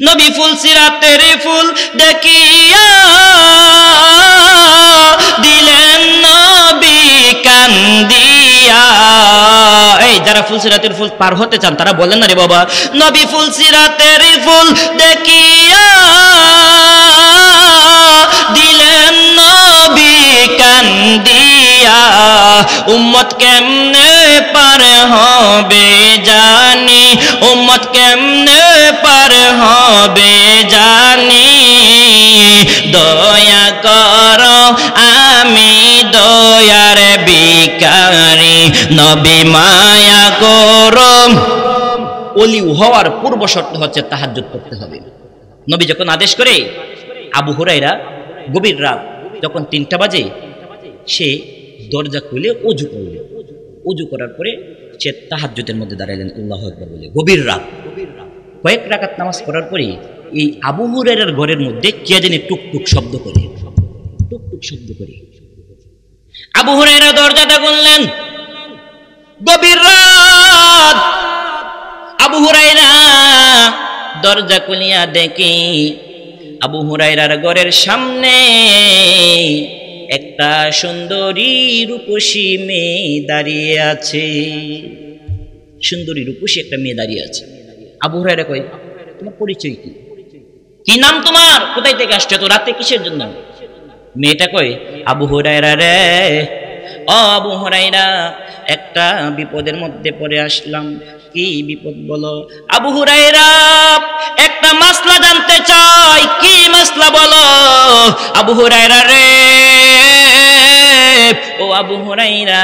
নবী ফুল সিরাতের ফুল দেখিয়া দিলেন নবী কান্দিয়া। এই যারা ফুল সিরাতের ফুল পার হতে চান তারা বলেন না রে বাবা, নবী ফুল সিরাতের ফুল দেখিয়া দিলেন নবী কান্দিয়া। উম্মত কেমনে পার হবে জানি, উম্মত কেমনে পার হবে জানি। দয়া করো আমি দয়ার ভিখারি, নবী মায়া করো। ওলি হওয়ার পূর্ব শর্ত হচ্ছে তাহাজ্জুদ পড়তে হবে। নবী যখন আদেশ করে, আবু হুরায়রা গভীর রাত যখন 3টা বাজে সে দরজা খুলে ওযু করল। ওযু করার পরে সে তাহাজ্জুদের মধ্যে দাঁড়ালেন আল্লাহু আকবার বলে। গভীর রাত কয়েক রাকাত নামাজ পড়ার পরে এই আবু হুরায়রার ঘরের মধ্যে কে জানি টুকটুক শব্দ করে, টুকটুক শব্দ করে। আবু হুরায়রা দরজাটা খুললেন। গভীর রাত আবু হুরায়রা দরজা খুলিয়া দেখে আবু হুরায়রার ঘরের সামনে একটা সুন্দরী রূপসী মেয়ে দাঁড়িয়ে আছে। সুন্দরী রূপসী একটা মেয়ে দাঁড়িয়ে আছে। আবু হুরায়রা কয়, তোমার পরিচয় কি? কি নাম তোমার? কোথায় থেকে আসছো? তো রাতে কিসের জন্য? মেয়েটা কয়, আবু হুরায়রা রে, ও আবু হুরায়রা, একটা বিপদের মধ্যে পড়ে আসলাম। কি বিপদ বলো? আবু হুরায়রা একটা মাসলা জানতে চাই। কি মাসলা বলো? আবু হুরায়রা রে, ও আবু হুরায়রা,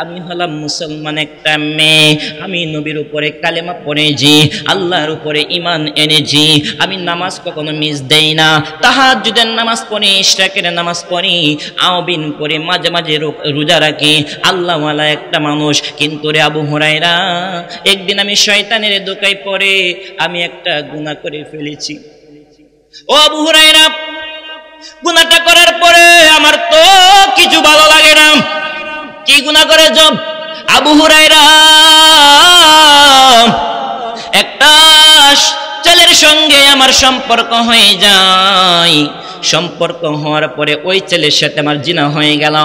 আমি হলাম মুসলমান একটা মেয়ে। আমি নবীর উপরে কালেমা পড়েছি, আল্লাহর উপরে ঈমান এনেছি। আমি নামাজ কখনো মিস দেই না। তাহাজ্জুদের নামাজ পড়ি, ইশরাকের নামাজ পড়ি, আওবিন পড়ি, মাঝে মাঝে রোজা রাখি। আল্লাহওয়ালা একটা মানুষ। কিন্তু রে আবু হুরায়রা, একদিন আমি শয়তানের ধোঁকায় পড়ে আমি একটা গুনাহ করে ফেলেছি। ও আবু হুরায়রা, গুনাহটা করার পরে আমার তো কিছু ভালো লাগে না। কি গুনাহ করেছ? আবু হুরায়রা, একটা ছেলের সঙ্গে আমার সম্পর্ক হয়ে যায়। সম্পর্ক হওয়ার পরে ওই ছেলের সাথে আমার জিনা হয়ে গেল।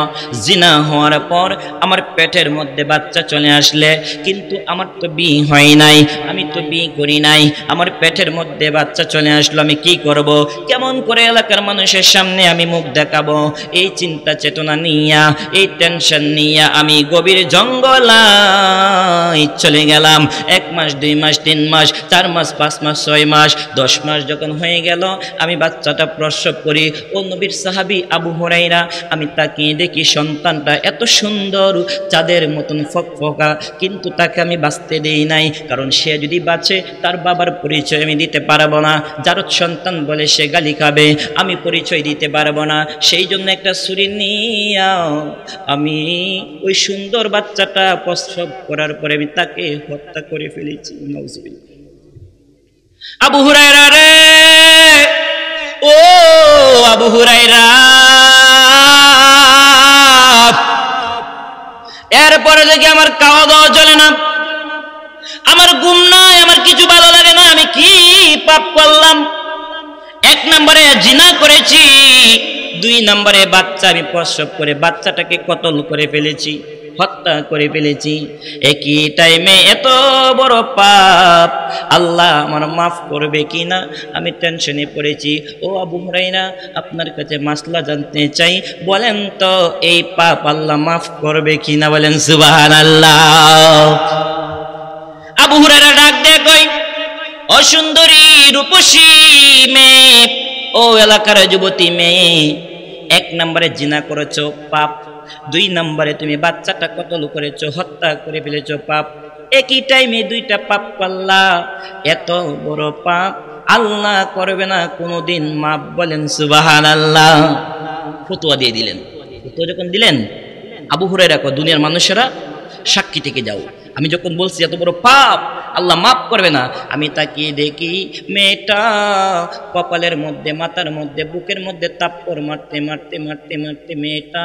জিনা হওয়ার পর আমার পেটের মধ্যে বাচ্চা চলে আসলে, কিন্তু আমার তো বিয়ে হয় নাই, আমি তো বিয়ে করি নাই। আমার পেটের মধ্যে বাচ্চা চলে আসলো, আমি কি করব? কেমন করে এলাকার মানুষের সামনে আমি মুখ দেখাবো? এই চিন্তা চেতনা নিয়া, এই টেনশন নিয়া আমি গভীর জঙ্গলায় চলে গেলাম। 1 মাস, 2 মাস, 3 মাস, 4 মাস, 5 মাস, 6 মাস, 10 মাস যখন হয়ে গেল, আমি বাচ্চাটা প্রসব করি। ও নবীর সাহাবী আবু হুরায়রা, আমি তাকিয়ে দেখি সন্তানটা এত সুন্দর, চাঁদের মতন ফকফকা, কিন্তু তাকে আমি বাঁচতে দেই নাই। কারণ সে যদি বাঁচে তার বাবার পরিচয় আমি দিতে পারবো না। যার সন্তান বলে সে গালি খাবে, আমি পরিচয় দিতে পারবো না। সেই জন্য একটা ছুরি নিয়ে আমি ওই সুন্দর বাচ্চাটা প্রসব করার পরে আমি তাকে হত্যা করে ফেলেছি। নাউজুবিল্লাহ। আবু হুরায়রা রে, ও আবু হুরায়রা, এরপরে দেখি আমার খাওয়া দাওয়া চলে না, আমার ঘুম নাই, আমার কিছু ভালো লাগে না। আমি কি পাপ করলাম? 1 নম্বরে জিনা করেছি, 2 নম্বরে বাচ্চা আমি প্রসব করে বাচ্চাটাকে কতল করে ফেলেছি, হত্যা করে ফেলেছি। একই টাইমে এত বড় পাপ, আল্লাহ আমার মাফ করবে কিনা আমি টেনশনে পড়েছি। ও আবু হুরায়রা, আপনার কাছে মাসলা জানতে চাই, বলেন তো এই পাপ আল্লাহ মাফ করবে কিনা? বলেন সুবহানাল্লাহ। আবু হুরায়রা ডাক দিয়ে কই, অসুন্দরী রূপসী মেয়ে, ও এলাকার যুবতী মেয়ে, 1 নম্বরে জিনা করেছো, পাপ। 2 নম্বরে তুমি বাচ্চাটা কতল করেছো, হত্যা করে ফেলেছো, পাপ। একই টাইমে 2টা পাপ করলা, এত বড় পাপ আল্লাহ করবে না কোনোদিন মাফ। বলেন সুবহানাল্লাহ। ফতোয়া দিয়ে দিলেন। ফতোয়া যখন দিলেন, আবু হুরায়রা কয়, দুনিয়ার মানুষেরা সাক্ষী থেকে যাও, আমি যখন বলছি এত বড় পাপ আল্লাহ মাফ করবে না, আমি তাকিয়ে দেখি মেয়েটা কপালের মধ্যে, মাথার মধ্যে, বুকের মধ্যে তাপ্পর মারতে মারতে মারতে মারতে মেয়েটা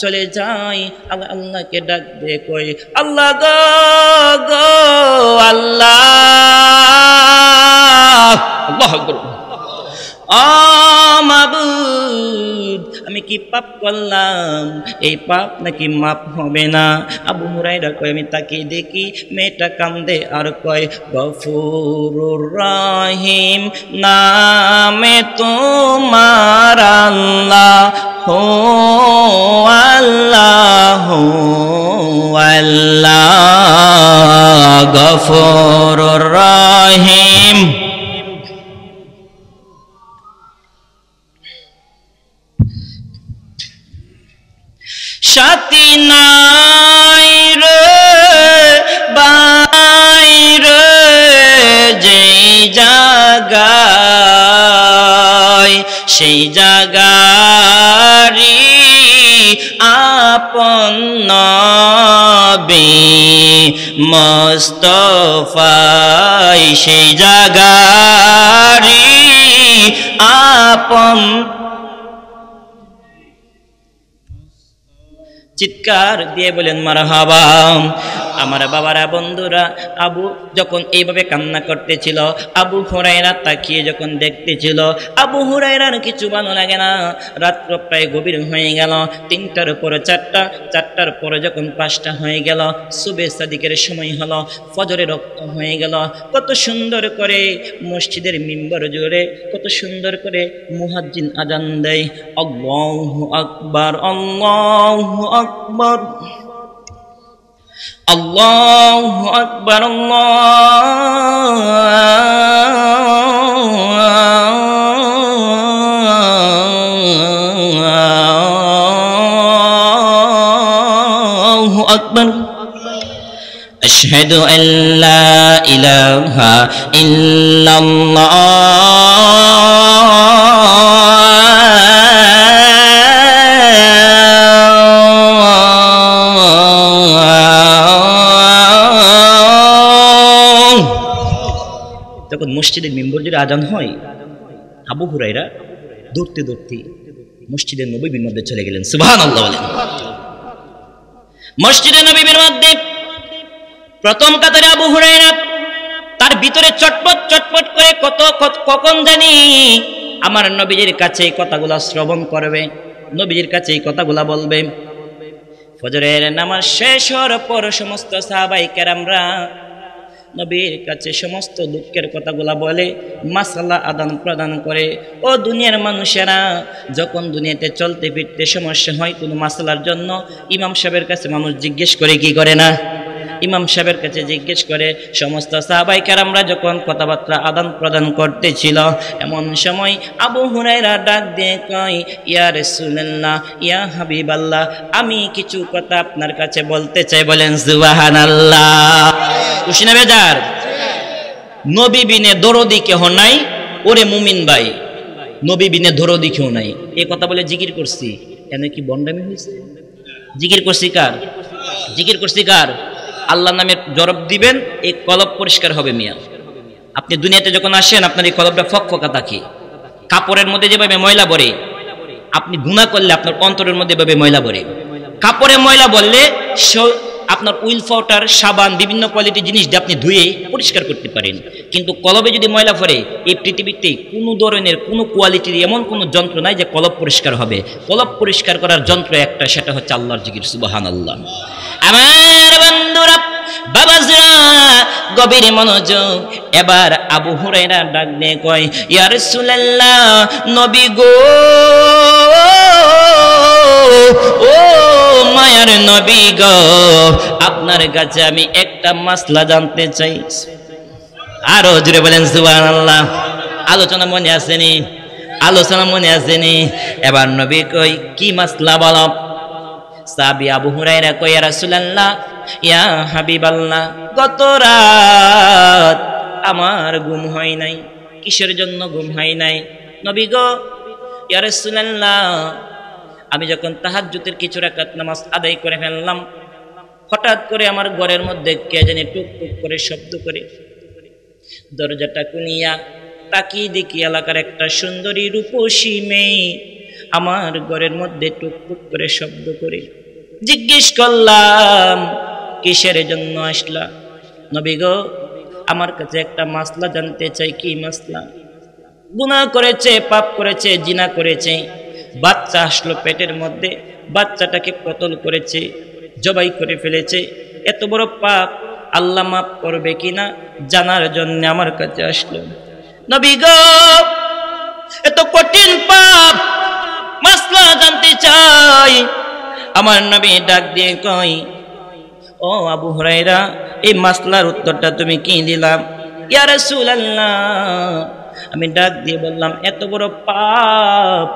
চলে যায়। আল্লাহকে ডাক দিয়ে কই, আল্লাহ গো গো আল্লাহ, আল্লাহু আকবার। মাবুদ, আমি কি পাপ করলাম? এই পাপ নাকি মাপ হবে না? আবু হুরায়রা কয়, আমি তাকে দেখি, মেয়েটা কান্দে আর কয়, গফুরুর রহিম নামে তোমার আল্লাহ হো আল্লাহ হো আল্লাহ, গফুরুর রহিম। সাথী নাই রে বাইরে যেই জায়গায়, সেই জায়গারি আপন নবী মুস্তাফাই, সেই জায়গারি আপন। চিৎকার দিয়ে বলেন মারহাবা। আমার বাবারা, বন্ধুরা, আবু যখন এইভাবে কান্না করতেছিল, আবু হুরায়রা তাকিয়ে যখন দেখতেছিল, আবু হুরায়রার কিছু ভালো লাগে না। রাত্র প্রায় গভীর হয়ে গেল, 3টার পরে 4টা, 4টার পরে যখন 5টা হয়ে গেল, সুবে সাদিকের সময় হলো, ফজরের রক্ত হয়ে গেল। কত সুন্দর করে মসজিদের মিম্বর জুড়ে কত সুন্দর করে মুয়াজ্জিন আজান দেয়, আল্লাহু আকবার আল্লাহু আকবার আল্লাহু আকবার আল্লাহু আকবার। আশহাদু আল্লা ইলাহা ইল্লাল্লাহ তখন মসজিদের মিম্বর জুড়ে আজান হয়। আবু হুরায়রা দৌড়তে দৌড়তে মসজিদের নববীর মধ্যে চলে গেলেন। সুবহানাল্লাহ বলেন। মসজিদের নববীর মধ্যে প্রথম কাতারে আবু হুরায়রা, তার ভিতরে চটপট চটপট করে কখন জানি আমার নবীজির কাছে এই কথাগুলা শ্রবণ করবে, নবীজির কাছে এই কথাগুলা বলবে। ফজরের নামাজ শেষ হওয়ার পর সমস্ত সাহাবায়ে কেরামরা নবীর কাছে সমস্ত দুঃখের কথাগুলা বলে, মাসালা আদান প্রদান করে। ও দুনিয়ার মানুষেরা, যখন দুনিয়াতে চলতে ফিরতে সমস্যা হয় কোনো মাসালার জন্য, ইমাম সাহেবের কাছে মানুষ জিজ্ঞেস করে, কি করে না? ইমাম সাহেবের কাছে জিজ্ঞেস করে। সমস্ত সাহাবায়ে কেরামরা যখন কথাবার্তা আদান প্রদান করতেছিল, এমন সময় আবু হুরায়রা ডাক দিয়ে কয়, ইয়া রাসূলুল্লাহ, ইয়া হাবিবাল্লাহ, আমি কিছু কথা আপনার কাছে বলতে চাই। বলেন সুবহানাল্লাহ। খুশি না বেজার? নবী বিনে দরদি কেহ নাই, ওরে মুমিন ভাই, নবী বিনে দরদি কেউ নাই। এই কথা বলে জিকির করছি, এনে কি বন্ডামি হয়েছে? জিকির করছি কার? জিকির করছি কার? আল্লাহ নামে জরব দিবেন, এই কলব পরিষ্কার হবে মিয়া। আপনি দুনিয়াতে যখন আসেন, আপনার এই কলবটা ফকফকা থাকে। কাপড়ের মধ্যে যেভাবে ময়লা ভরে, আপনি গুনাহ করলে আপনার অন্তরের মধ্যে এভাবে ময়লা ভরে। কাপড়ে ময়লা বললে আপনার উইল পাউডার, সাবান, বিভিন্ন কোয়ালিটির জিনিস দিয়ে আপনি ধুয়ে পরিষ্কার করতে পারেন। কিন্তু কলবে যদি ময়লা ভরে, এই পৃথিবীতে কোনো ধরনের কোনো কোয়ালিটির এমন কোনো যন্ত্র নাই যে কলব পরিষ্কার হবে। কলব পরিষ্কার করার যন্ত্র একটা, সেটা হচ্ছে আল্লাহর জিকির। সুবহানাল্লাহ। আমার বন্ধুরা, বাবাজরা, গভীর মনোযোগ। এবার আবু হুরায়রা ডাক দিয়ে কয়, ইয়া রাসূলুল্লাহ, নবী গো, ও মায়ার নবী গো, আপনার কাছে আমি একটা মাসলা জানতে চাই। আরো জোরে বলেন সুবহানাল্লাহ। আলোচনা মনে আসেনি? আলোচনা মনে আসেনি? এবার নবী কই, কি মাসলা বলো? সাহাবী আবু হুরায়রা কয়, ইয়া রাসূলুল্লাহ, ইয়া হাবিবাল্লাহ, গত রাত আমার ঘুম হয় নাই। কিসের জন্য ঘুম হয় নাই? নবী গো, ইয়া রাসূলুল্লাহ, আমি যখন তাহাজ্জুদের কিছু রাকাত নামাজ আদায় করে ফেললাম, হঠাৎ করে আমার ঘরের মধ্যে কে জানি টুক টুক করে শব্দ করে। দরজাটা খুলিয়া তাকিয়ে দেখি এলাকার একটা সুন্দরী রূপসী মেয়ে আমার ঘরের মধ্যে টুক টুক করে শব্দ করে। জিজ্ঞেস করলাম, কিসের জন্য আসলা? নবী গো, আমার কাছে একটা মাসলা জানতে চাই। কি মাসলা? গুনাহ করেছে, পাপ করেছে, জিনা করেছে, বাচ্চা আসলো পেটের মধ্যে, বাচ্চাটাকে কতল করেছে, জবাই করে ফেলেছে। এত বড় পাপ আল্লাহ মাফ করবে কিনা জানার জন্য আমার কাছে আসলো। নবী গো, এত কঠিন পাপ, মাসলা জানতে চাই। আমার নবী ডাক দিয়ে কয়, ও আবু হুরায়রা, এই মাসলার উত্তরটা তুমি কি দিলাম? ইয়া রাসূলুল্লাহ, আমি ডাক দিয়ে বললাম, এত বড় পাপ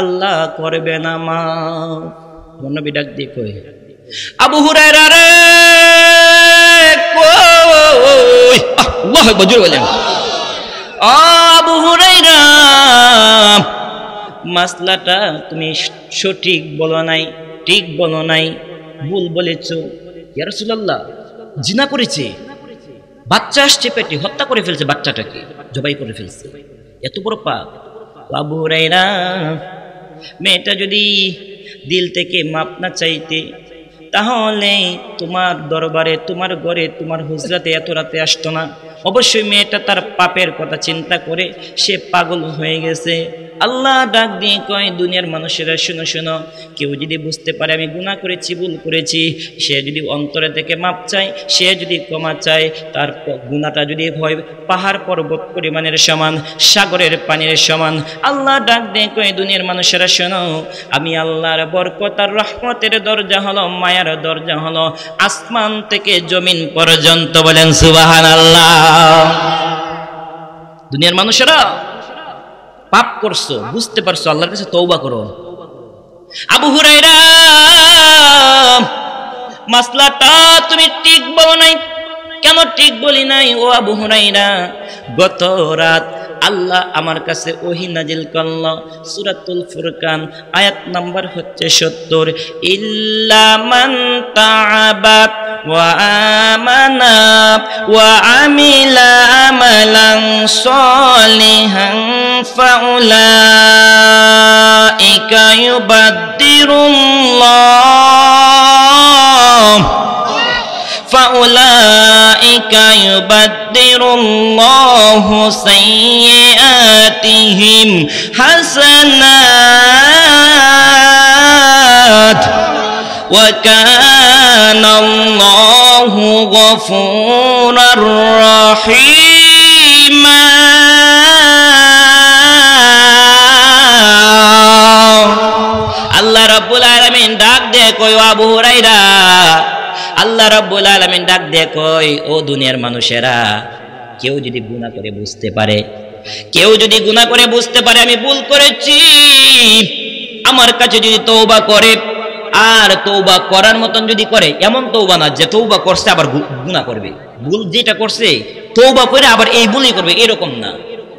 আল্লাহ করবে না মাফ। আমার নবী ডাক দিয়ে কয়, আবু হুরায়রা রে, কই আল্লাহু আকবার, জোরে বলেন। আবু হুরায়রা, মাসলাটা তুমি সঠিক বলো নাই, ঠিক বলো নাই, ভুল বলেছো। ইয়া রাসূলুল্লাহ, জিনা করেছে, বাচ্চা আসছে পেটে, হত্যা করে ফেলছে, বাচ্চাটাকে জবাই করে ফেলছে, এত বড় পাপ। আবু হুরায়রা, মেয়েটা যদি দিল থেকে মাপ না চাইতে, তাহলে তোমার দরবারে, তোমার ঘরে, তোমার হুজরাতে এত রাতে আসতো না। অবশ্যই মেয়েটা তার পাপের কথা চিন্তা করে সে পাগল হয়ে গেছে। আল্লাহ ডাক দিয়ে কয়, দুনিয়ার মানুষেরা শোনো শোনো, কেউ যদি বুঝতে পারে আমি গুনাহ করেছি, ভুল করেছি, সে যদি অন্তরে থেকে মাপ চায়, সে যদি ক্ষমা চায়, তার গুনাহটা যদি হয় পাহাড় পর্বত পরিমাণের সমান, সাগরের পানির সমান। আল্লাহ ডাক দিয়ে কয়, দুনিয়ার মানুষেরা শোনো, আমি আল্লাহর বরকত আর রহমতের দরজা হলো, মায়ার দরজা হলো আসমান থেকে জমিন পর্যন্ত। বলেন সুবহানাল্লাহ। দুনিয়ার মানুষেরা, পাপ করছো, বুঝতে পারছো, আল্লাহর কাছে তওবা করো। আবু হুরায়রা, মাসলাটা তুমি ঠিক বলো নাই। কেন ঠিক বলি নাই? ও আবু হুরায়রা, গত রাত আল্লাহ আমার কাছে ওহী নাজিল করল, সূরাতুল ফুরকান আয়াত নাম্বার হচ্ছে 70, ইল্লা মান তাআবা ওয়া আমানা ওয়া আমিলা আমালান সলিহান ফাউলাইকা ইউবাদদিরুল্লাহু সাইয়্যাতিহিম হাসানাত ওয়া কানাল্লাহু গফুরার রহিমা। আল্লাহ রাব্বুল আলামিন ডাক দিয়ে কয়, আবু হুরায়রা, আল্লাহ রাব্বুল আলামিন ডাক দিয়ে কয়, ও দুনিয়ার মানুষেরা, কেউ যদি গুনাহ করে বুঝতে পারে, কেউ যদি গুনাহ করে বুঝতে পারে আমি ভুল করেছি, আমার কাছে যদি তওবা করে, আর তওবা করার মতন যদি করে, এমন তওবা না যে তওবা করছে আবার গুনাহ করবে, ভুল যেটা করছে তওবা করে আবার এই ভুলই করবে, এরকম না।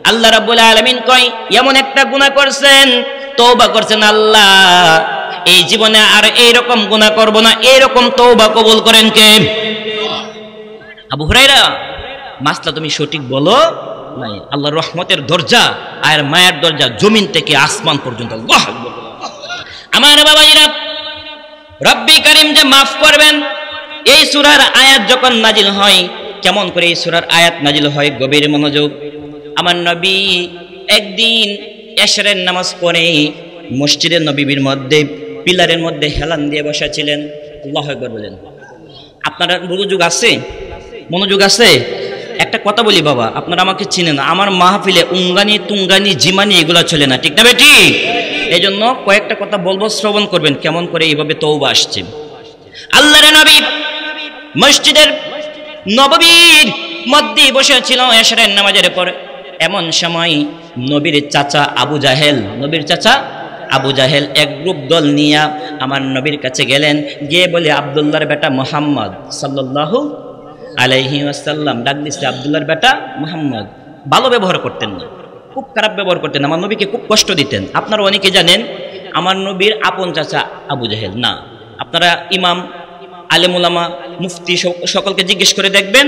আল্লাহ রাব্বুল আলামিন কয়, এমন একটা গুনাহ করছেন, তওবা করছেন, আল্লাহ এই জীবনে আর এইরকম গুনাহ করব না, এইরকম তওবা কবুল করেন কে? আবু হুরায়রা, মাসলা তুমি সঠিক বলো নাই। আল্লাহর রহমতের দরজা আর মায়ের দরজা জমিন থেকে আসমান পর্যন্ত। আল্লাহ আকবার। আমার বাবাজিরা, রব্বি করিম যে মাফ করবেন, এই সূরার আয়াত যখন নাজিল হয়, কেমন করে এই সূরার আয়াত নাজিল হয়, গভীর মনোযোগ। আমার নবী একদিন এশরের নামাজ পড়ে মসজিদের নববীর মধ্যে পিলারের মধ্যে হেলান দিয়ে বসা ছিলেন। আল্লাহু আকবার বলেন। আপনারা মনোযোগ আছে? মনোযোগ আছে? একটা কথা বলি বাবা, আপনারা আমাকে চিনেন, আমার মাহফিলে উঙ্গানি তুঙ্গানি জিমানি এগুলা চলে না, ঠিক না বেটি? এই জন্য কয়েকটা কথা বলবো, শ্রবণ করবেন কেমন করে এইভাবে তওবা আসছে। আল্লাহর নবী মসজিদের নববীর মধ্যে বসে ছিল এশরের নামাজের পরে। এমন সময় নবীর চাচা আবু জাহেল, নবীর চাচা আবু জাহেল এক গ্রুপ দল নিয়ে আমার নবীর কাছে গেলেন, গিয়ে বলে, আব্দুল্লাহর বেটা মুহাম্মদ সাল্লাল্লাহু আলাইহি ওয়াসাল্লাম ডাক দিচ্ছে, আব্দুল্লাহর বেটা মুহাম্মদ। ভালো ব্যবহার করতেন না, খুব খারাপ ব্যবহার করতেন, আমার নবীকে খুব কষ্ট দিতেন। আপনারা অনেকে জানেন আমার নবীর আপন চাচা আবু জাহেল না। আপনারা ইমাম, আলেম উলামা, মুফতি সকলকে জিজ্ঞেস করে দেখবেন,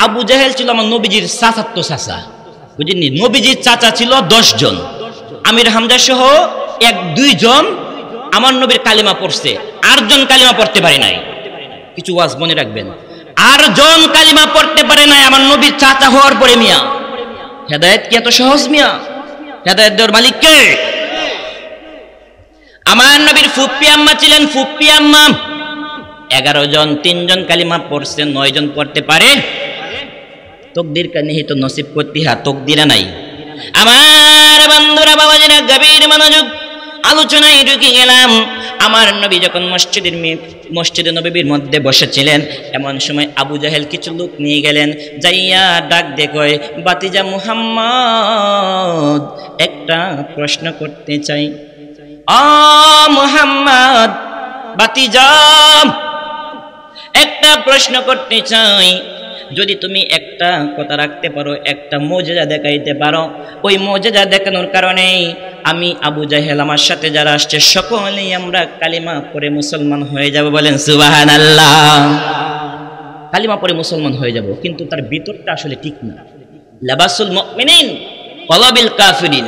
আবু জাহেল ছিল আমার নবীজির চাচাতো চাচা, বুঝেননি? নবীজির চাচা ছিল 10 জন, আমির হামজা সহ 1-2 জন আমার নবীর কালিমা পড়ছে, 8 জন কালিমা পড়তে পারে নাই। কিছু ওয়াজ মনে রাখবেন, 8 জন কালিমা পড়তে পারে নাই আমার নবীর চাচা হওয়ার পরে। মিয়া, হেদায়েত কি এত সহজ মিয়া? হেদায়েত দেওয়ার মালিক কে? আমার নবীর ফুপ্পি আম্মা ছিলেন ফুপ্পি আম্মা। 11 জন, 3 জন কালিমা পড়ছে, 9 জন পড়তে পারে। তকদির কা নিহিত নসিব করতে হা, তকদিরা নাই। আমার বন্ধুরা, বাবাজিরা, গভীর মনোযোগ, আলোচনায় ঢুকে গেলাম। আমার নবী যখন মসজিদে নববীর মধ্যে বসেছিলেন, এমন সময় আবু জাহেল কিছু লোক নিয়ে গেলেন, যাইয়া ডাক দিয়ে কয়, বাতিজা মুহাম্মদ, একটা প্রশ্ন করতে চাই। আ মুহাম্মদ, বাতিজা, একটা প্রশ্ন করতে চাই। যদি তুমি একটা কথা রাখতে পারো, একটা মুজিজা দেখাইতে পারো, ওই মুজিজা দেখানোর কারণে আমি আবু জাহেল, আমার সাথে যারা আসছে সকলেই আমরা কালিমা পড়ে মুসলমান হয়ে যাব। বলেন সুবহানাল্লাহ। কালিমা পড়ে মুসলমান হয়ে যাব, কিন্তু তার ভিতরটা আসলে ঠিক না। লাবাসুল মুমিনিন কলবিল কাফিরিন,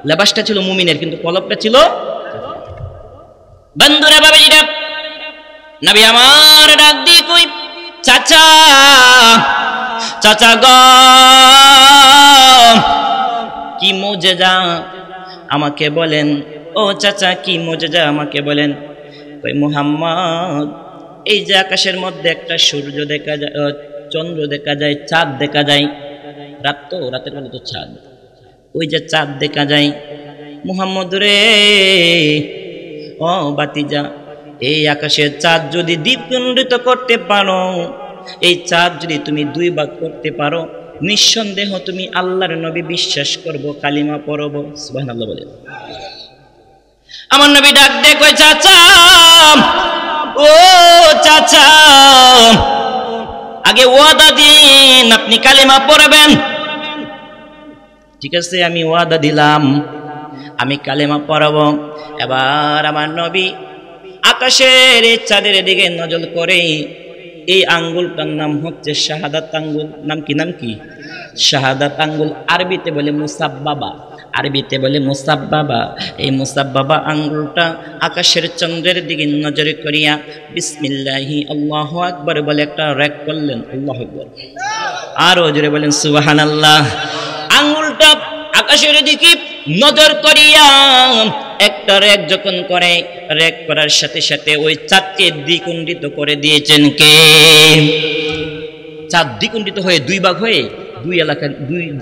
লেবাসটা ছিল মুমিনের, কিন্তু কলবটা ছিল। বন্ধুরা, বাবাজিরা, নবী আমার ডাক দিয়ে কই, চাচা, চাচা গো, কি মুজিজা আমাকে বলেন। ও চাচা, কি মুজিজা আমাকে বলেন। কই, মুহাম্মদ, এই যে আকাশের মধ্যে একটা সূর্য দেখা যায়, চন্দ্র দেখা যায়, চাঁদ দেখা যায়, রাতের বেলা তো চাঁদ, ওই যে চাঁদ দেখা যায়, মুহাম্মদ রে, ও বাতিজা, এই আকাশের চাঁদ যদি দ্বিখণ্ডিত করতে পারো, এই চাঁদ যদি তুমি 2 ভাগ করতে পারো, নিঃসন্দেহ তুমি আল্লাহর নবী বিশ্বাস করব, কালিমা পড়ব। সুবহানাল্লাহ বলে। আমার নবী ডাক দিয়ে কয়, চাচা, ও চাচা, আগে ওয়াদা দিন আপনি কালিমা পড়বেন। ঠিক আছে, আমি ওয়াদা দিলাম, আমি কালিমা পড়ব। এবার আমার নবী আকাশের চাঁদের দিকে নজর করে, এই আঙ্গুলটার নাম হচ্ছে শাহাদাত আঙ্গুল। নাম কি? শাহাদাত আঙ্গুল। আরবিতে বলে মুসাব্বাবা, আরবিতে বলে মুসাব্বাবা। এই মুসাব্বাবা আঙ্গুলটা আকাশের চন্দ্রের দিকে নজর করিয়া বিসমিল্লাহি আল্লাহু আকবার বলে একটা রেক করলেন। আল্লাহু আকবার। আরো জোরে বলেন সুবহানাল্লাহ। আঙ্গুলটা আকাশের দিকে নজর করিয়া একটা রেক যখন করে, রেক করার সাথে সাথে ওই চাঁদকে দ্বিখণ্ডিত করে দিয়েছেন কে? চাঁদ দ্বিখণ্ডিত হয়ে 2 ভাগ হয়ে 2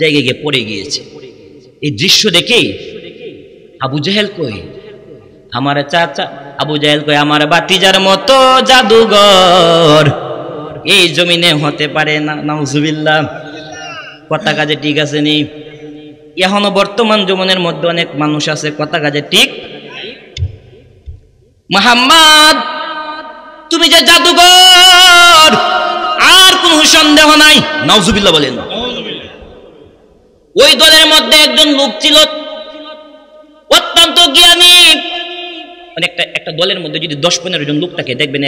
জায়গায় গিয়ে পড়ে গিয়েছে। এই দৃশ্য দেখে আবু জাহেল কই, আমার চাচা, আবু জাহেল কই, আমার বাতিজার মতো জাদুঘর এই জমিনে হতে পারে না। নাউজুবিল্লাহ। কথা কাজে ঠিক আছে নি? এখনো বর্তমান জীবনের মধ্যে অনেক মানুষ আছে কথা কাজে ঠিক। মুহাম্মদ, তুমি যে জাদুঘর, আর কোন সন্দেহ নাই। নাউজুবিল্লাহ বলেন। ওই দলের মধ্যে একজন লোক ছিল অত্যন্ত জ্ঞানী। একটা দলের মধ্যে যদি 10-15 জন লোক থাকে, দেখবেন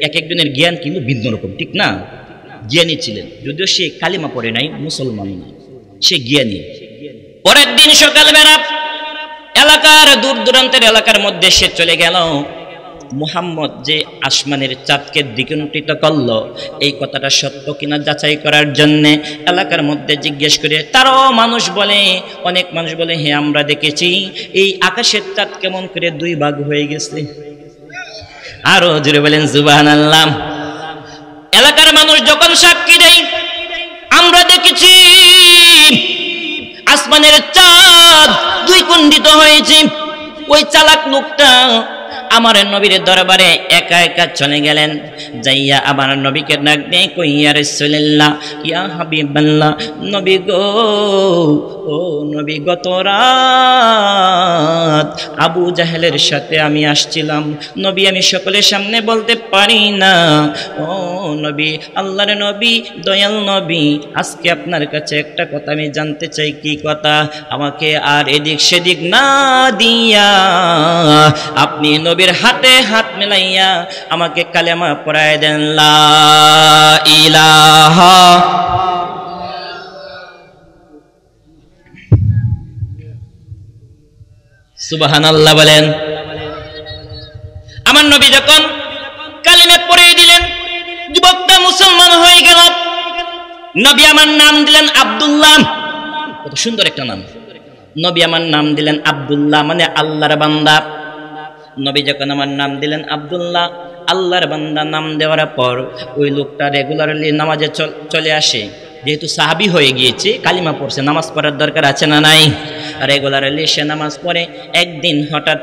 এক একজনের জ্ঞান কিন্তু ভিন্ন রকম, ঠিক না? জ্ঞানী ছিলেন, যদিও সে কালিমা পড়ে নাই, মুসলমান না, সে জ্ঞানী। পরের দিন সকালবেলা এলাকার দূর দূরান্তের এলাকার মধ্যে সে চলে গেল। মুহাম্মদ যে আসমানের চাঁদকে দ্বিখণ্ডিত করলো, এই কথাটা সত্য কিনা যাচাই করার জন্য এলাকার মধ্যে জিজ্ঞেস করে, তারও মানুষ বলে, অনেক মানুষ বলে, হ্যাঁ আমরা দেখেছি এই আকাশের চাঁদ কেমন করে 2 ভাগ হয়ে গেছে। আরো জোরে বলেন সুবহানাল্লাহ। এলাকার মানুষ যখন সাক্ষী দেয়, আমরা দেখেছি আসমানের চাঁদ 2 খণ্ডিত হয়েছে, ওই চালাক লোকটা আমার নবীর দরবারে একা একা চলে গেলেন। যাইয়া আমার নবীকে ডাক দিয়ে কই, ইয়া রাসূলুল্লাহ, ইয়া হাবিবাল্লাহ, নবী গো, ও নবী, গত রাত আবু জাহেলের সাথে আমি আসছিলাম। নবী, আমি সকলের সামনে বলতে পারি না। ও নবী, আল্লাহর নবী, দয়াল নবী, আজকে আপনার কাছে একটা কথা আমি জানতে চাই। কি কথা? আমাকে আর এদিক সেদিক না দিয়া আপনি নবীর হাতে হাত মিলাইয়া আমাকে কালেমা পড়ায় দেন, লা ইলাহা। সুবহানাল্লাহ বলেন। আমার নবী যখন কালেমা পড়িয়ে দিলেন, যুবকটা মুসলমান হয়ে গেল। নবী আমার নাম দিলেন আব্দুল্লাহ। কত সুন্দর একটা নাম। নবী আমার নাম দিলেন আব্দুল্লাহ, মানে আল্লাহর বান্দা। নবী যখন আমার নাম দিলেন আব্দুল্লাহ, আল্লাহর বান্দা নাম দেওয়ার পর ওই লোকটা রেগুলারলি নামাজে চলে আসে। যেহেতু সাহাবী হয়ে গিয়েছে, কালিমা পড়ছে, নামাজ পড়ার দরকার আছে না নাই? রেগুলারলি সে নামাজ পড়ে। একদিন হঠাৎ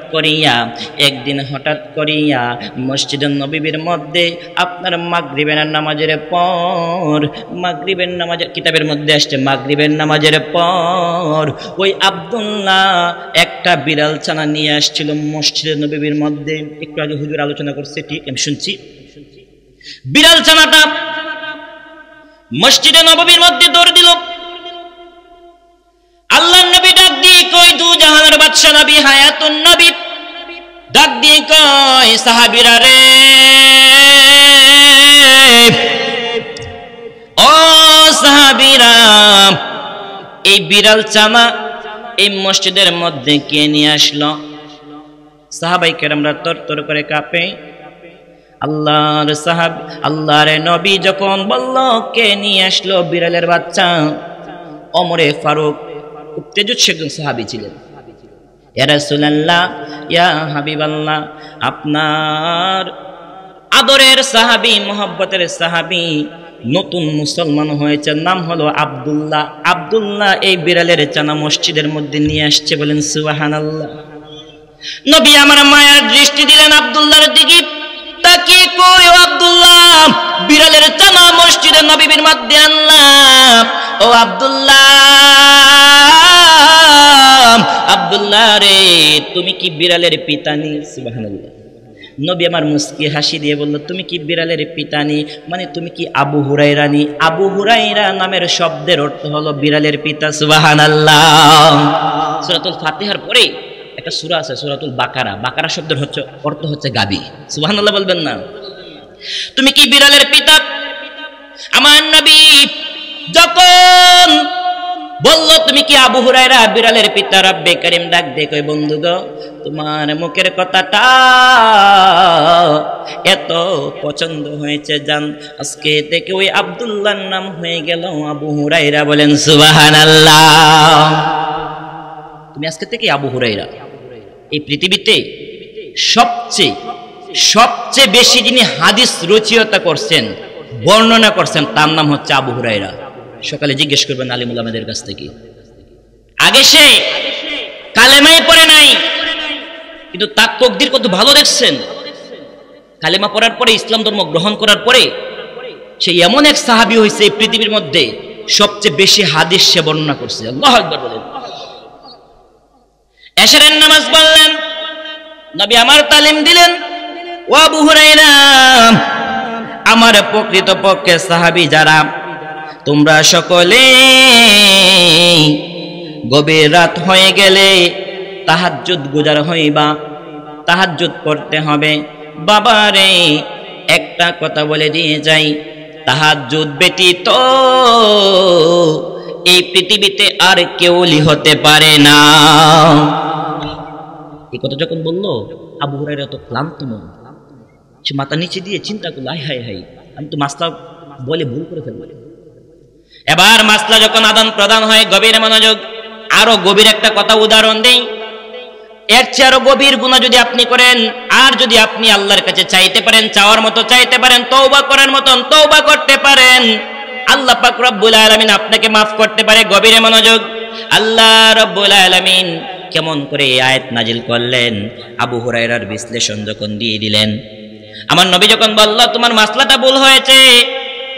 করিয়া মসজিদুন নববীর মধ্যে আপনার মাগরিবের নামাজের পর, মাগরিবের নামাজের কিতাবের মধ্যে আসছে, মাগরিবের নামাজের পর ওই আব্দুল্লাহ একটা বিড়াল ছানা নিয়ে আসছিল মসজিদুন নববীর মধ্যে। একটু আগে হুজুর আলোচনা করছে, ঠিক আমি শুনছি। বিড়াল ছানাটা মসজিদে নববীর মধ্যে দৌড় দিল। আল্লাহর নবী ডাক দিয়ে কই, দু জাহানের বাদশা নবী হায়াতুন নবী ডাক দিয়ে কই, সাহাবীরা রে, ও সাহাবীরা, এই বিড়াল ছানা এই মসজিদের মধ্যে কে নিয়ে আসলো? সাহাবায়ে কেরামরা তরতর করে কাঁপে। আল্লাহর নবী যখন বলল কে নিয়ে আসলো বিড়ালের বাচ্চা, ওমরে ফারুক তেজস্বী একজন সাহাবী ছিলেন। ইয়া রাসূলুল্লাহ, ইয়া হাবিবাল্লাহ, আপনার আদরের সাহাবী, মহব্বতের সাহাবী নতুন মুসলমান হয়েছে, নাম হলো আব্দুল্লাহ। আব্দুল্লাহ এই বিড়ালের ছানা মসজিদের মধ্যে নিয়ে আসছে, বলেন সুবহানাল্লাহ। নবী আমার মায়ার দৃষ্টি দিলেন আব্দুল্লাহর দিকে, তাকে কই, ও আব্দুল্লাহ, বিড়ালের ছানা মসজিদের নববীর মধ্যে আনলাম। ও আব্দুল্লাহ রে, তুমি কি বিড়ালের পিতানি? সুবহানাল্লাহ। নবী আমার মুস্কি হাসি দিয়ে বলল, তুমি কি বিড়ালের পিতানি, মানে তুমি কি আবু হুরায়রা নি? আবু হুরায়রা নামের শব্দের অর্থ হলো বিড়ালের পিতা। সুবহানাল্লাহ। সূরাতুল ফাতিহার পরে একটা সূরা আছে, সূরাতুল বাকারা। বাকারা শব্দের অর্থ হচ্ছে গাবি। সুবহানাল্লাহ বলবেন না? তুমি কি বিড়ালের পিতা? আমার নবী যখন বলল তুমি কি আবু হুরায়রা বিড়ালের পিতা, রব্বে করিম ডাক দিয়ে কই, বন্ধু গো, তোমার মুখের কথাটা এত পছন্দ হয়েছে, জান আজকে থেকে ওই আব্দুল্লাহর নাম হয়ে গেল আবু হুরায়রা। বলেন সুবহানাল্লাহ। তুমি আজকে থেকে আবু হুরায়রা। এই পৃথিবীতে সবচেয়ে বেশি যিনি হাদিস রচয়িতা করছেন, বর্ণনা করছেন, তার নাম হচ্ছে আবু হুরায়রা। সকালে জিজ্ঞেস করবেন আলিম উলামাদের কাছ থেকে। আগে সে কালেমাই পড়ে নাই, কিন্তু তার তাকদীর কত ভালো দেখছেন। কালেমা পড়ার পরে, ইসলাম ধর্ম গ্রহণ করার পরে সে এমন এক সাহাবী হয়েছে এই পৃথিবীর মধ্যে সবচেয়ে বেশি হাদিস সে বর্ণনা করছে। আল্লাহু আকবার বলেন। এশারের নামাজ পড়লেন, নবী আমার তালিম দিলেন, ও আবু হুরায়রা, আমার প্রকৃতপক্ষে সাহাবী যারা, তোমরা সকলে গভীর রাত হয়ে গেলে তাহাজ্জুদ গুজার হইবা, তাহাজ্জুদ পড়তে হবে। বাবারে, একটা কথা বলে দিয়ে যাই, তাহাজ্জুদ ব্যতীত এই পৃথিবীতে আর কেউ হতে পারে না। এই কথা যখন বললো, আবু হুরায়রা তো ক্লান্ত মন, সে মাথা নিচে দিয়ে চিন্তা করলো, হাই হাই, আমি তো মাসলা বলে ভুল করে ফেলবো। এবার মাসলা যখন আদান প্রদান হয়, গভীর মনোযোগ। আরো গভীর একটা কথা উদাহরণ দেই, এর চেয়ে আরো গভীর গুনাহ যদি আপনি করেন, আর যদি আপনি আল্লাহর কাছে চাইতে পারেন, চাওয়ার মতো চাইতে পারেন, তওবা করার মতন তওবা করতে পারেন, আল্লাহ পাক রব্বুল আলামিন আপনাকে মাফ করতে পারে। গভীর মনোযোগ। আল্লাহ রব্বুল আলামিন কেমন করে এই আয়াত নাজিল করলেন, আবু হুরায়রার বিশ্লেষণ যখন দিয়ে দিলেন, আমার নবী যখন বলল তোমার মাসলাটা ভুল হয়েছে,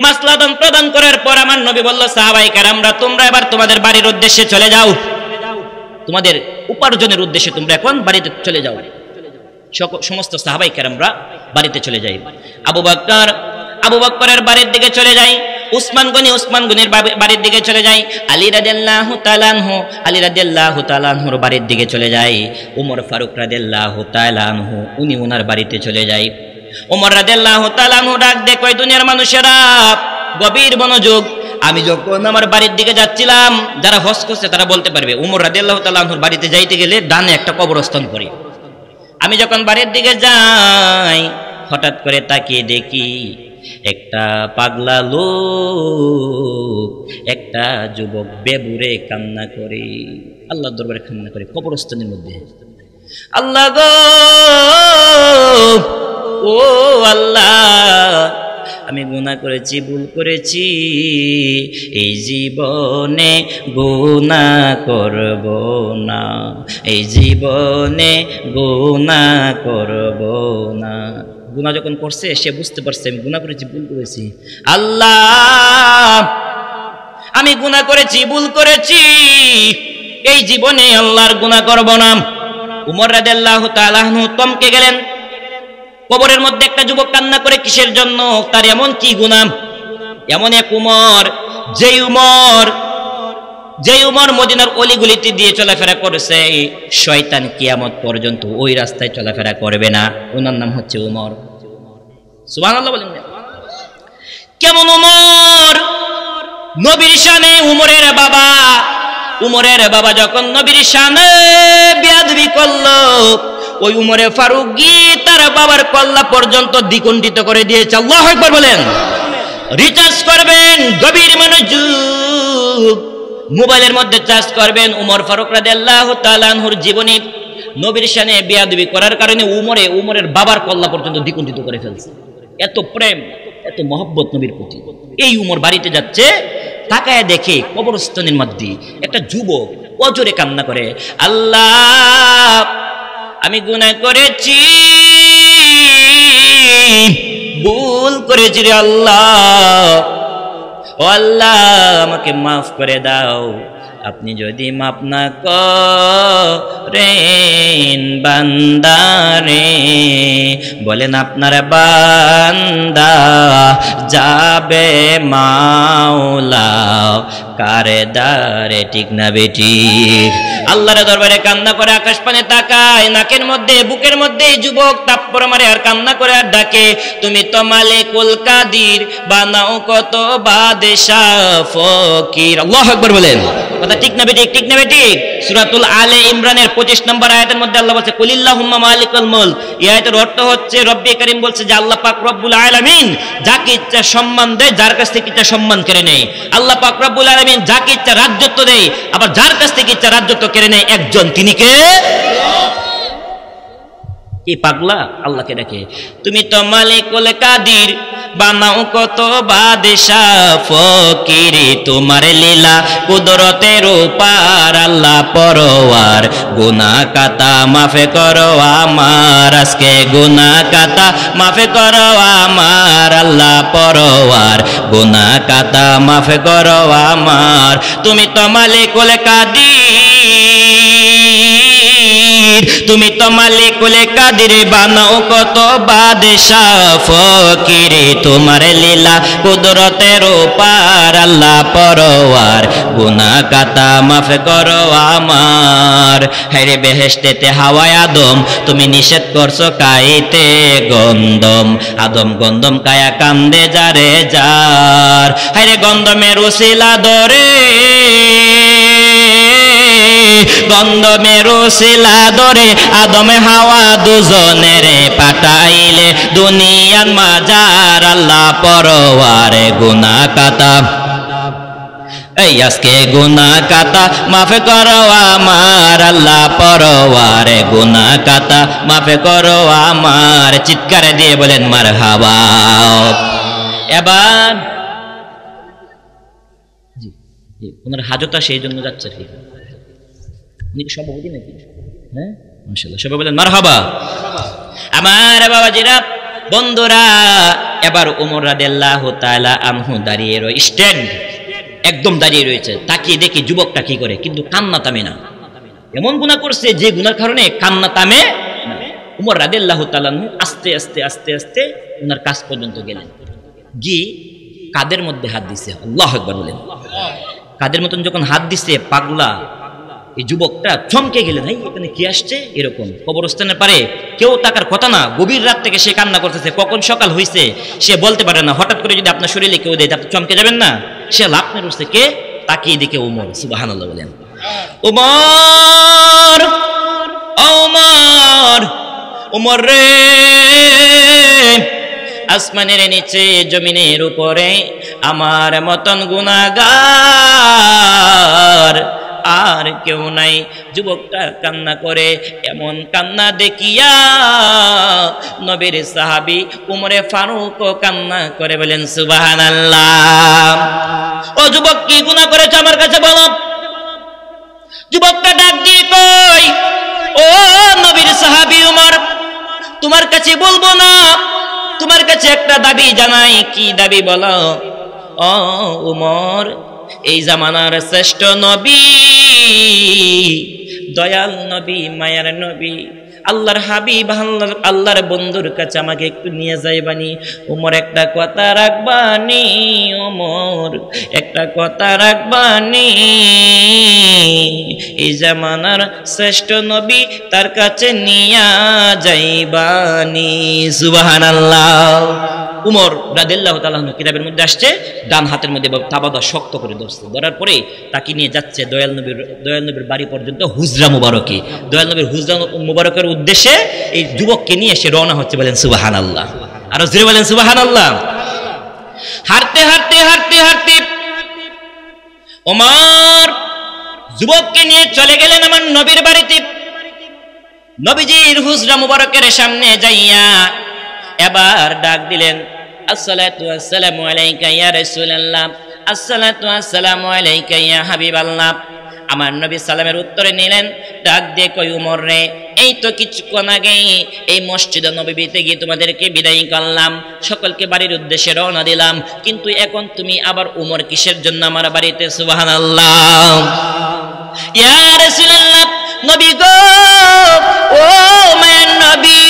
মাসলা প্রদান করার পর আমার নবী বলল, সাহাবায়ে কেরামরা, তোমরা এবার তোমাদের বাড়ির উদ্দেশ্যে চলে যাও, তোমাদের উপার্জনের উদ্দেশ্যে তোমরা এখন বাড়িতে চলে যাও। সমস্ত সাহাবায়ে কেরামরা বাড়িতে চলে যায়। আবু বকরের বাড়ির দিকে চলে যায়, উসমান গনির বাড়ির দিকে চলে যায়, আলী রাদিয়াল্লাহু তাআলা আনহুর বাড়ির দিকে চলে যায়, উমর ফারুক রাদিয়াল্লাহু তাআলা আনহু উনি ওনার বাড়িতে চলে যায়। উমর রাদিয়াল্লাহু তাআলা আনহু ডাক দিয়ে কয়, দুনিয়ার মানুষেরা গভীর মনোযোগ। আমি যখন আমার বাড়ির দিকে যাচ্ছিলাম, যারা হজ করছে তারা বলতে পারবে, উমর রাদিয়াল্লাহু তাআলা আনহুর বাড়িতে যাইতে গেলে ডানে একটা কবরস্থান করে। আমি যখন বাড়ির দিকে যাই, হঠাৎ করে তাকিয়ে দেখি একটা পাগলা লোক, একটা যুবক বেবুরে কান্না করে, আল্লাহর দরবারে কান্না করে কবরস্থানের মধ্যে। আল্লাহ গো, ও আল্লাহ, আমি গুনাহ করেছি, ভুল করেছি, এই জীবনে গুনাহ করব না, এই জীবনে গুনাহ করব না। গুনাহ যখন করছে সে বুঝতে পারছে আমি গুনাহ করেছি, ভুল করেছি। আল্লাহ, আমি গুনাহ করেছি, ভুল করেছি, এই জীবনে আল্লাহর গুনাহ করব না। উমর রাদিয়াল্লাহু তাআলা আনহু থমকে গেলেন। কবরের মধ্যে একটা যুবক কান্না করে কিসের জন্য? তার এমন কি গুনাহ? এমন এক উমর, যেই উমর মদিনার অলিগলিতে দিয়ে চলাফেরা করেছে, শয়তান কিয়ামত পর্যন্ত ওই রাস্তায় চলাফেরা করবে না। ওনার নাম হচ্ছে উমর। সুবহানাল্লাহ বলেন। কেমন উমর? নবীর শানে উমরের বাবা যখন নবীর শানে বেয়াদবি করলো, ওই উমরে ফারুক গিয়ে তার বাবার কল্লা পর্যন্ত দ্বিগুণিত করে দিয়েছে। আল্লাহু আকবার বলেন। রিচার্জ করবেন, গভীর মনোযোগ, মোবাইলের মধ্যে চার্জ করবেন। উমর ফারুক রাদিয়াল্লাহু তাআলা আনহুর জীবনী নবীর শানে বেয়াদবি করার কারণে উমরের বাবার কল্লা পর্যন্ত দ্বিগুণিত করে ফেলছে। এত প্রেম, এত মহব্বত নবীর প্রতি। এই উমর বাড়িতে যাচ্ছে, তাকায় দেখে কবরস্থানের মধ্যে একটা যুবক অজরে কান্না করে, আল্লাহ, আমি গুনাহ করেছি, ভুল করেছি রে আল্লাহ, ও আল্লাহ, আমাকে মাফ করে দাও। আপনি যদি মাফ না করেন বান্দারে, বলেন আপনার বান্দা যাবে মাওলা কারে দারে, ঠিক না বেঠিক? আল্লাহর দরবারে কান্না করে আকাশ পানে তাকায়, নাকের মধ্যে বুকের মধ্যে যুবক তাপ্পর মারে আর কান্না করে আর ডাকে, তুমি তো মালিকুল কাদির, বানাও কত বাদশাহ ফকির। আল্লাহু আকবার বলেন। কথা ঠিক না বেঠিক? ঠিক না বেঠিক? সূরাতুল আলে ইমরানের 25 নম্বর আয়াতের মধ্যে আল্লাহ বলছে, কুলিল্লাহুম্মা মালিকুল মুলক। এই আয়াতের অর্থ হচ্ছে রব্বি কারীম বলছে যে আল্লাহ পাক রব্বুল আলামিন যাকে ইচ্ছা সম্মান দেয়, যার কাছ থেকে ইচ্ছা সম্মান কেড়ে নেয়। আল্লাহ পাক রব্বুল আলামিন যাকে ইচ্ছা রাজত্ব দেয়, আবার যার কাছ থেকে ইচ্ছা রাজত্ব কেড়ে নেয় একজন, তিনি কে? এই পাগলা আল্লাহকে ডাকে, তুমি তো মালিকুল কাদির, বানাও কত বাদশাহ ফকির, তোমার লীলা কুদরতের পার, আল্লাহ পরওয়ার, গুনাহ কাতা মাফে করো আমার, আজকে গুনাহ কাতা মাফে করো আমার, আল্লাহ পরওয়ার, গুনাহ কাতা মাফে করো আমার, তুমি তো মালিকুল কাদির, তুমি তো মালিকুল কাদির, বানাও কত বাদশাহ ফকির, তোমার লীলা কুদরতের পার, আল্লাহ পরওয়ার, গুনাহ কাতা মাফ করো আমার। হায়রে বেহেশতেতে হাওয়ায় আদম, তুমি নিষেধ করছো খাইতে গন্ধম, আদম গন্ধম কায়া কান্দে যারে যার, হায়রে গন্ধমের উসিলা ধরে, গন্ধমের উসিলা ধরে আদম হাওয়া দুজনের পাঠাইলে দুনিয়ার মাজার, আল্লাহ পরওয়ারে, গুনাহ কাতা, এই আজকে গুনাহ কাতা মাফ করো আমার, আল্লাহ পরওয়ারে, গুনাহ কাতা মাফ করো আমার। চিৎকারে দিয়ে বলেন মারহাবা। এবার জি জি, ওনার হাজতা সেই জন্য যাচ্ছে, উনি কি সভাপতি নাকি? হ্যাঁ, মাশাআল্লাহ, সবাই বলেন মারহাবা। আমার বাবাজিরা, বন্ধুরা, এবার ওমর রাদিয়াল্লাহু তাআলা আনহু দাঁড়িয়ে রয়েছে, স্ট্যান্ড, একদম দাঁড়িয়ে রয়েছে। তাকিয়ে দেখি যুবকটা কি করে, কিন্তু কান্না থামে না। এমন গুনাহ করছে যে গুনার কারণে কান্না থামে না। ওমর রাদিয়াল্লাহু তাআলা আনহু আস্তে আস্তে আস্তে আস্তে ওনার কাছ পর্যন্ত গেলেন, গিয়ে কাদের মধ্যে হাত দিছে। আল্লাহু আকবার বলেন। কাদের মতন যখন হাত দিছে, পাগলা এই যুবকটা চমকে গেলেন, ভাই এখানে কি আসছে? এরকম কবরস্থানের পারে কেউ তাকার কথা না, গভীর রাত থেকে সে কান্না করতেছে, কখন সকাল হয়েছে সে বলতে পারে না। হঠাৎ করে যদি আপনার শরীরে কেউ দেয়, আপনি চমকে যাবেন না? সে লাফনে উঠছে, কে? তাকিয়ে দেখে ওমর। সুবহানাল্লাহ বলেন। ওমর, ওমর, ওমর রে, আসমানের নিচে জমিনের উপরে আমার মতন গুনাহগার আর কেউ নাই। যুবকটা কান্না করে, এমন কান্না দেখিয়া নবীর সাহাবী উমরে ফারুক কান্না করে বলেন সুবহানাল্লাহ। ও যুবক, কি গুনাহ করেছ আমার কাছে বলো। যুবকটা ডাক দিয়ে কই, ও নবীর সাহাবী উমর, তোমার কাছে বলবো না, তোমার কাছে একটা দাবি জানাই। কি দাবি বলো। ও উমর, এই জামানার শ্রেষ্ঠ নবী, দয়াল নবী, মায়ার নবী, আল্লাহর হাবিব, আল্লাহর বন্ধুর কাছে আমাকে একটু নিয়ে যাইবানি। উমর, একটা কথা রাখবানি। উমর, একটা কথা রাখবানি। এই জামানার শ্রেষ্ঠ নবী, তার কাছে নিয়া যাইবানি। সুবহানাল্লাহ। উমর রাদিয়াল্লাহু তাআলা আনহু কিতাবের মধ্যে আসছে, ডান হাতের মধ্যে তাবাদা শক্ত করে ধরছে, ধরার পরে তাকে নিয়ে যাচ্ছে দয়াল নবীর বাড়ি পর্যন্ত হুজরা মুবারকে। দয়াল নবীর হুজরা মুবারকের উদ্দেশ্যে এই যুবককে নিয়ে এসে রওনা হচ্ছে। বলেন সুবহানাল্লাহ। আরো জোরে বলেন সুবহানাল্লাহ। হাঁটতে হাঁটতে হাঁটতে হাঁটতে ওমর যুবককে নিয়ে চলে গেলেন আমার নবীর বাড়িতে। নবীজির হুজরা মুবারকের সামনে যাইয়া এবার ডাক দিলেন, আসসালাতু আসসালামু আলাইকা ইয়া রাসূলুল্লাহ, আসসালাতু আসসালামু আলাইকা ইয়া হাবিবাল্লাহ। আমার নবী সালামের উত্তরে নিলেন, ডাক দিয়ে কই, উমর রে, এই তো কিছুক্ষণ আগে এই মসজিদে নববীতে গিয়ে তোমাদেরকে বিদায় করলাম, সকলকে বাড়ির উদ্দেশ্যে রওনা দিলাম, কিন্তু এখন তুমি আবার উমর কিসের জন্য আমার বাড়িতে? সুবহানাল্লাহ। ইয়া রাসূলুল্লাহ, নবী গো, ও মায়ের নবী,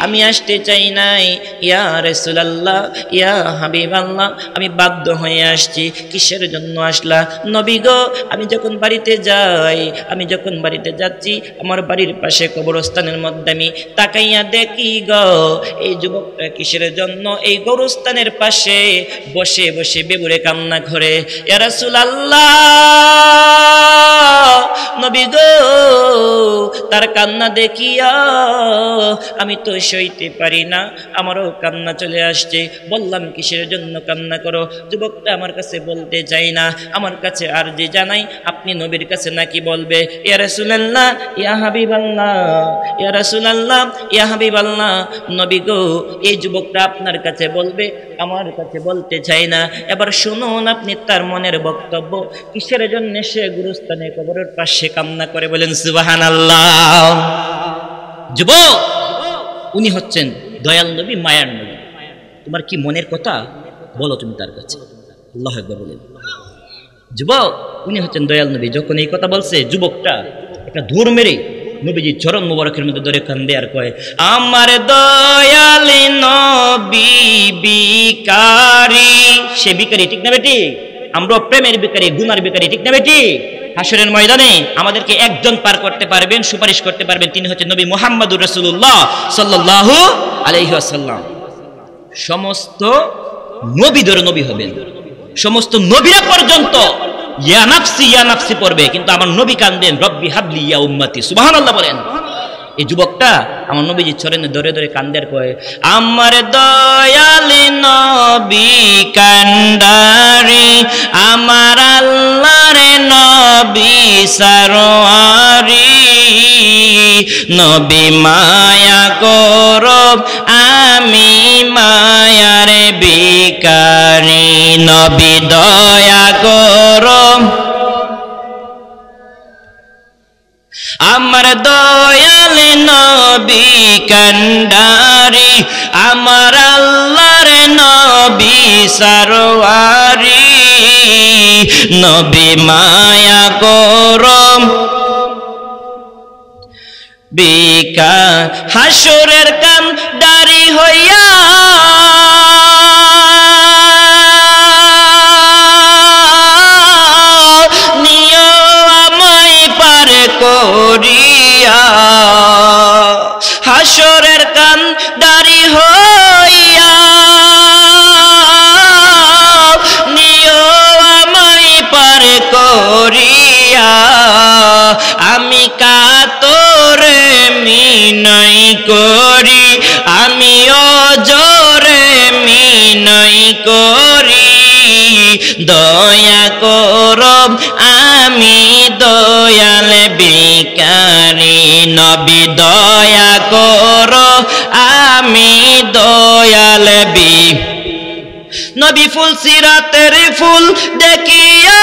আমি আসতে চাই নাই। ইয়া রাসূলুল্লাহ, ইয়া হাবিবাল্লাহ, আমি বাধ্য হয়ে আসছি। কিসের জন্য আসলা? নবী গো, আমি যখন বাড়িতে যাই, আমি যখন বাড়িতে যাচ্ছি, আমার বাড়ির পাশে কবরস্থানের মধ্যে আমি তাকাইয়া দেখি গো, এই যুবকটা কিসের জন্য এই কবরস্থানের পাশে বসে বসে বেবুরে কান্না করে। ইয়া রাসূলুল্লাহ, নবী গো, তার কান্না দেখিয়া আমি তো সইতে পারি না, আমারও কান্না চলে আসছে। বললাম, কিসের জন্য কান্না করো? যুবকটা আমার কাছে বলতে চাই না, আমার কাছে আর যে জানাই, আপনি নবীর কাছে নাকি বলবে। ইয়া রাসূলুল্লাহ, ইয়া হাবিবাল্লাহ, ইয়া রাসূলুল্লাহ, ইয়া হাবিবাল্লাহ, নবী গো, এই যুবকটা আপনার কাছে বলবে, আমার কাছে বলতে চাই না। এবার শুনুন আপনি তার মনের বক্তব্য, কিসের জন্য সে গুরুস্থানে কবরের পাশে কান্না করে। বলেন সুবহানাল্লাহ। যুবক, উনি হচ্ছেন দয়াল নবী, মায়ার নবী। তোমার কি মনের কথা বলো তুমি তার কাছে। আল্লাহু আকবার বলেন। যুবক, উনি হচ্ছেন দয়াল নবী। যখন এই কথা বলছে, যুবকটা একটা দৌড় মেরে নবীজির চরণ মুবারকের মধ্যে ধরে কান্দে আর কয়, আমার দয়াল নবী বিকারি। সে বিকারি, ঠিক না বেটি? আমরা প্রেমের বিকারি, গুনার বিকারি, ঠিক না বেটি? হাসরের ময়দানে আমাদেরকে একজন পার করতে পারবেন, সুপারিশ করতে পারবেন, তিনি হচ্ছেন নবী মুহাম্মদুর রাসূলুল্লাহ সাল্লাল্লাহু আলাইহি ওয়াসাল্লাম। সমস্ত নবীদের নবী হবেন, সমস্ত নবীরা পর্যন্ত ইয়া নাফসি ইয়া নাফসি পড়বে, কিন্তু আমার নবী কান্দেন, রব্বি হাবলি ইয়া উম্মতি। সুবহানাল্লাহ বলেন। এই যুবকটা আমার নবীজির চরণে ধরে ধরে কান্দের কয়, আমার দয়াল নবী কান্ডারি, আমার আল্লাহর নবী সরওয়ারি, নবী মায়া করব আমি মায়ার বিকারি, নবী দয়া করব আমার দয়াল নবী কান্ডারি, আমার আল্লাহর নবী সরওয়ারি, নবী মায়া করম বিকা। হাসরের কান্ডারি হইয়া করিয়া, হাসরের কান্ডারি হইয়া নিও আমায় পার করিয়া, আমি কাতরে মিনয় করি, আমিও করি দয়া করো আমি দয়াল ভিখারি নবী দয়া করো আমি দয়াল নবী ফুল সিরাতের ফুল দেখিয়া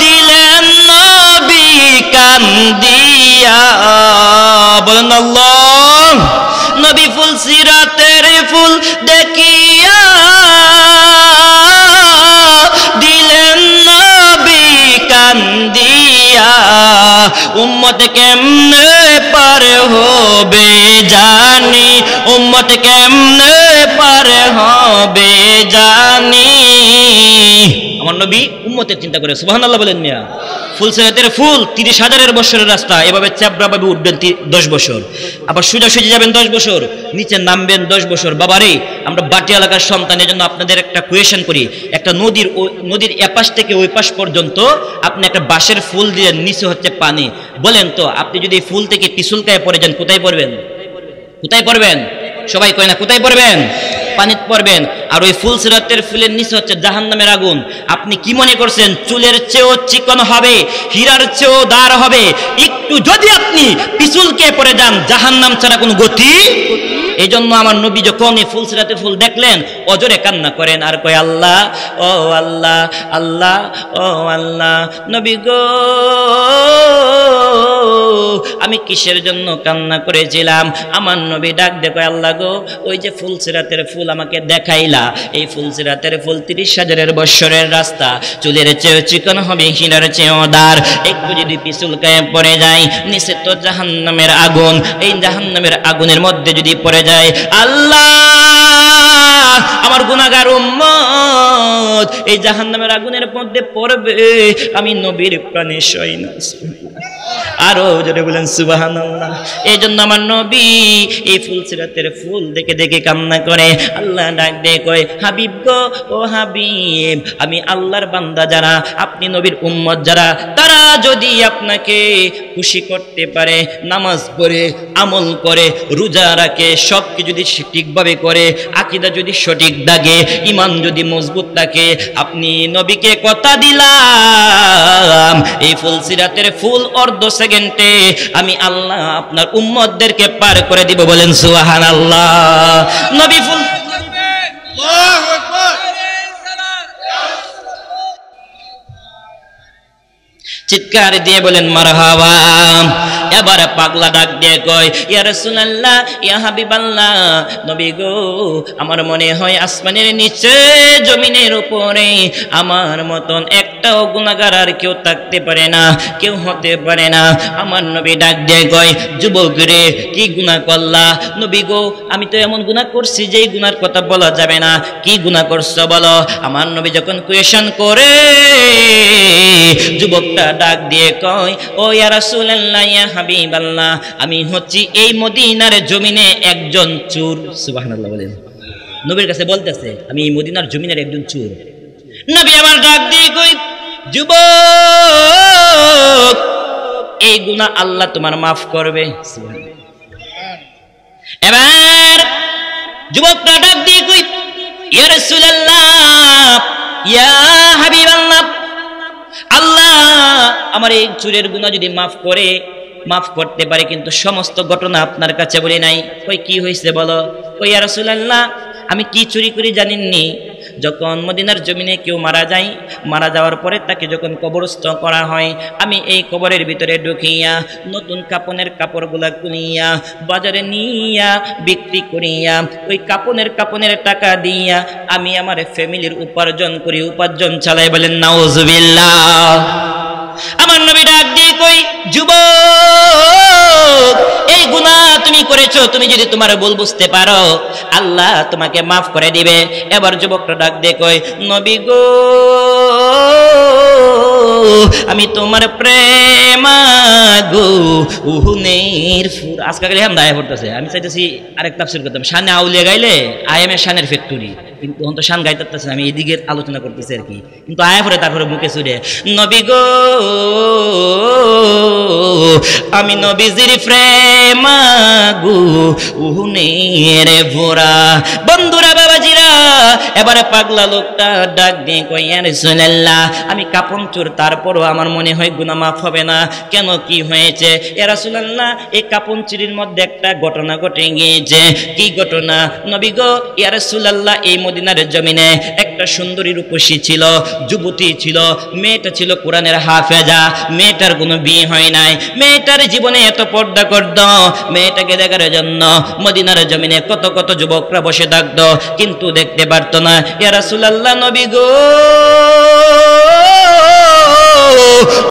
দিলেন নবী কান্দিয়া বলেন আল্লাহ নবী ফুল সিরাতের ফুল দেখিয়া দিলেন নবী কান্দিয়া উম্মত কেমনে পার হবে জানি উম্মত কেমনে পার হবে জানি আমার নবী উম্মতের চিন্তা করে সুবহানাল্লাহ বলেন মিয়া ফুল সিরাতের ফুল 30,000 বছরের রাস্তা এভাবে চাপড়াভাবে উঠবেন 10 বছর আবার সোজা সোজা যাবেন 10 বছর নিচে নামবেন 10 বছর বাবারে আমরা বাটি এলাকার সন্তান এজন্য আপনাদের একটা কোয়েশ্চেন করি একটা নদীর এপাশ থেকে ওই পাশ পর্যন্ত আপনি একটা বাঁশের ফুল দিয়ে নিচে হচ্ছে পানি বলেন তো আপনি যদি ফুল থেকে পিছলকায় পড়ে যান কোথায় পড়বেন সবাই কয় না কোথায় পড়বেন পানিতে পড়বেন আর ওই ফুল সিরাতের ফুলের নিচে হচ্ছে জাহান্নামের আগুন আপনি কি মনে করছেন চুলের চেয়েও চিকন হবে হীরার চেয়েও দার হবে একটু যদি আপনি পিছলকে পড়ে যান জাহান্নাম ছাড়া কোনো গতি এই জন্য আমার নবী যখন এই ফুল সিরাতের ফুল দেখলেন অজরে কান্না করেন আর কয় আল্লাহ ও আল্লাহ আল্লাহ ও আল্লাহ নবী গো আমি কিসের জন্য কান্না করেছিলাম আমার নবী ডাক দে কয় আল্লাহ গো ওই যে ফুল সিরাতের ফুল আমাকে দেখাইলা এই ফুল সিরাতের ফুল 30,000 বছরের রাস্তা চুলের চেয়ে চিকন হবে হীরার চেয়ে দার একটু যদি পিছলকায় পড়ে যায় নিচে তো জাহান্নামের আগুন এই জাহান্নামের আগুনের মধ্যে যদি পড়ে যায় আল্লাহ আমার গুনাহগার উম্মত এই জাহান্নামের আগুনের মধ্যে পড়বে আমি নবীর প্রাণে সই না আরো জোরে বলেন সুবহানাল্লাহ এই জন্য আমার নবী এই ফুল সিরাতের ফুল দেখে দেখে কান্না করে আল্লাহ ডাক দিয়ে কয় হাবিব গো ও হাবিব আমি আল্লাহর বান্দা যারা আপনি নবীর উম্মত যারা তারা যদি আপনাকে খুশি করতে পারে নামাজ পড়ে আমল করে রোজা রাখে সব কিছু যদি ঠিকভাবে করে আকীদা যদি সঠিক থাকে ঈমান যদি মজবুত থাকে আপনি নবীকে কথা দিলাম এই ফুল সিরাতের ফুল অর্ধ সেকেন্ডে আমি আল্লাহ আপনার উম্মতদেরকে পার করে দিব বলেন সুবহানাল্লাহ নবী ফুল আল্লাহু আকবার চিৎকার দিয়ে বলেন মারহাবা এবার পাগলা ডাক দিয়ে কয় ইয়া রাসূলুল্লাহ ইয়া হাবিবাল্লাহ নবী গো আমার মনে হয় আসমানের নিচে জমিনের উপরে আমার মতন একটাও গুনাহগার আর কেউ থাকতে পারে না কেউ হতে পারে না আমার নবী ডাক দিয়ে কয় যুবক রে কি গুনাহ করলা নবী গো আমি তো এমন গুনাহ করছি যেই গুনার কথা বলা যাবে না কি গুনাহ করছো বলো আমার নবী যখন কোয়েশ্চেন করে যুবকটা ডাক দিয়ে কয় ও ইয়া রাসূলুল্লাহ ইয়া হাবিবাল্লাহ আমি হচ্ছি এই মদিনার জমিনে একজন চোর সুবহানাল্লাহ বলেন নবীর কাছে বলতেছে আমি এই মদিনার জমিনের একজন চোর নবী আবার ডাক দিয়ে কয় যুবক এই গুনাহ আল্লাহ তোমার maaf করবে সুবহানাল্লাহ এবার যুবকটা ডাক দিয়ে কয় ইয়া রাসূলুল্লাহ ইয়া হাবিবাল্লাহ আল্লাহ আমার এই চুরের গুনাহ যদি মাফ করতে পারে কিন্তু সমস্ত ঘটনা আপনার কাছে বলি নাই কই কি হয়েছে বলো কই ইয়া রাসূলুল্লাহ আমি কি চুরি করি জানেননি যখন মদিনার জমিনে কেউ মারা যাওয়ার পরে তাকে যখন কবরস্থ করা হয় আমি এই কবরের ভিতরে ঢুকিয়া নতুন কাপনের কাপড়গুলা খুলিয়া বাজারে নিয়া বিক্রি করিয়া ওই কাপনের টাকা দিয়া আমি আমার ফ্যামিলির উপার্জন করি উপার্জন চালাই বলেন নাউজুবিল্লাহ আমার নবী ডাক দিয়ে কই যুবক এই গুনাহ তুমি করেছো তুমি যদি তোমার ভুল বুঝতে পারো আল্লাহ তোমাকে maaf করে দিবে এবার যুবকটা ডাক দিয়ে কই নবী গো আমি তোমার প্রেমাগো উহুনের ফুর আজকে গেলে হাম দায় পড়তেছে আমি চাইতেছি আরেক তাফসীর করতাম শানে আউলিয়া গাইলে আইএম এর শানের ফ্যাক্টরি কিন্তু অন্ত শান গাইতেছে, আমি এদিকে আলোচনা করতেছি আর কি। কিন্তু আয়া পরে তারপরে মুখে ছুড়ে, নবী গো আমি নবীজির প্রেমাগু উহুনের ভোরা। বন্ধুরা বাবাজিরা, এবারে পাগলা লোকটা ডাক দিয়ে কই, ইয়া রাসূলুল্লাহ আমি কাপন চোর, তারপরও আমার মনে হয় গুনাহ মাফ হবে না। কেন, কি হয়েছে? ইয়া রাসূলুল্লাহ এই কাপন চুরির মধ্যে একটা ঘটনা ঘটে গিয়েছে। কি ঘটনা? নবী গো ইয়া রাসূলুল্লাহ এই মদিনার জমিনে একটা সুন্দরী রূপসী ছিল, যুবতী ছিল, মেয়েটা ছিল কোরআনের হাফেজা, মেয়েটার কোনো বিয়ে হয় নাই, মেয়েটার জীবনে এত পর্দা করত, মেয়েটাকে দেখার জন্য মদিনার জমিনে কত কত যুবকরা বসে থাকতো, কিন্তু দেখতে পারতো না। ইয়া রাসূলুল্লাহ নবী গো